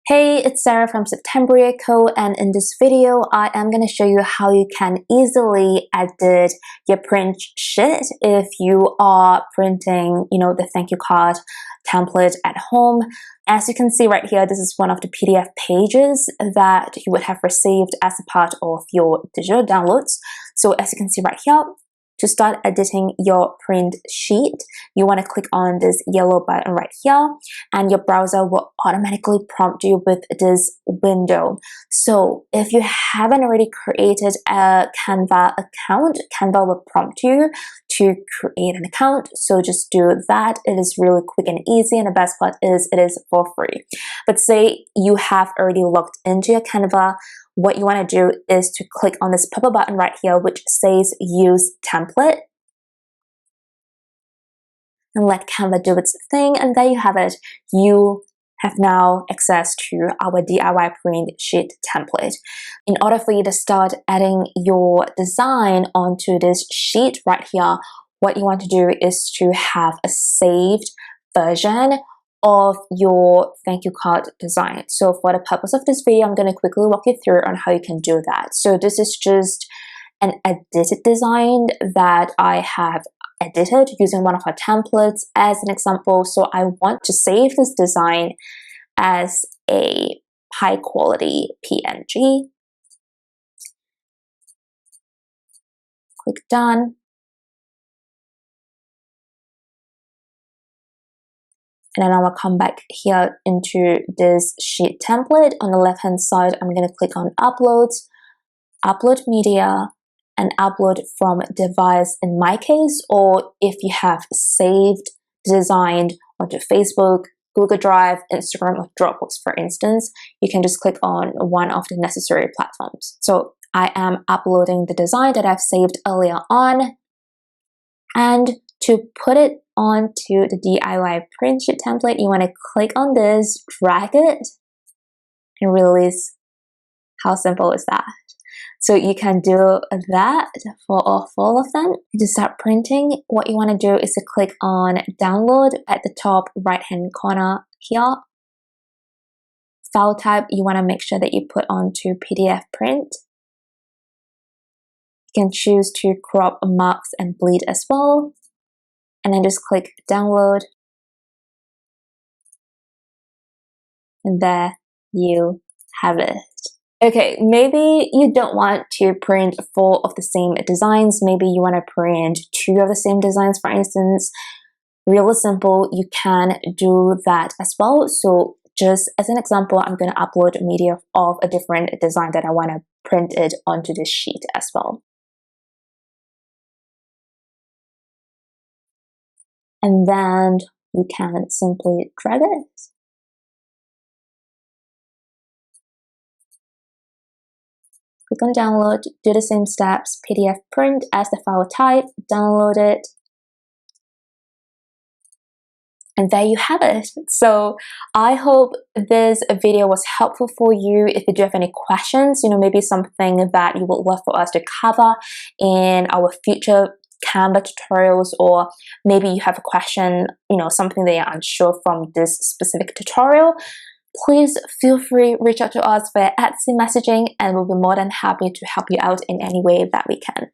Hey, it's Sarah from Septembrieco, and in this video, I am going to show you how you can easily edit your print sheet if you are printing, the thank you card template at home. As you can see right here, this is one of the PDF pages that you would have received as a part of your digital downloads. So as you can see right here, to start editing your print sheet, you want to click on this yellow button right here, and your browser will automatically prompt you with this window. So if you haven't already created a Canva account, Canva will prompt you to create an account. So just do that. It is really quick and easy, and the best part is it is for free. But say you have already logged into your Canva, what you want to do is to click on this pop-up button right here, which says use template, and let Canva do its thing. And there you have it. You have now access to our DIY print sheet template. In order for you to start adding your design onto this sheet right here, what you want to do is to have a saved version of your thank you card design. So for the purpose of this video, I'm going to quickly walk you through on how you can do that. So this is just an edited design that I have edited using one of our templates as an example. So I want to save this design as a high quality PNG. Click done. And then I will come back here into this sheet template. On the left hand side, I'm going to click on uploads, upload media, and upload from device in my case, or if you have saved design onto Facebook, Google Drive, Instagram, or Dropbox, for instance, you can just click on one of the necessary platforms. So I am uploading the design that I've saved earlier on, and to put it onto the DIY print sheet template, you want to click on this, drag it, and release. How simple is that? So you can do that for all of them. To start printing, what you want to do is to click on download at the top right hand corner here. File type, you want to make sure that you put onto PDF print. You can choose to crop, marks, and bleed as well. And then just click download. And there you have it. Okay, maybe you don't want to print 4 of the same designs. Maybe you want to print 2 of the same designs, for instance. Really simple, you can do that as well. So just as an example, I'm going to upload media of a different design that I want to print it onto this sheet as well. And then you can simply drag it. Click on download, do the same steps, PDF print as the file type, download it. And there you have it. So I hope this video was helpful for you. If you do have any questions, maybe something that you would love for us to cover in our future Canva tutorials, or maybe you have a question, something that you're unsure from this specific tutorial, please feel free, reach out to us via @messaging, and we'll be more than happy to help you out in any way that we can.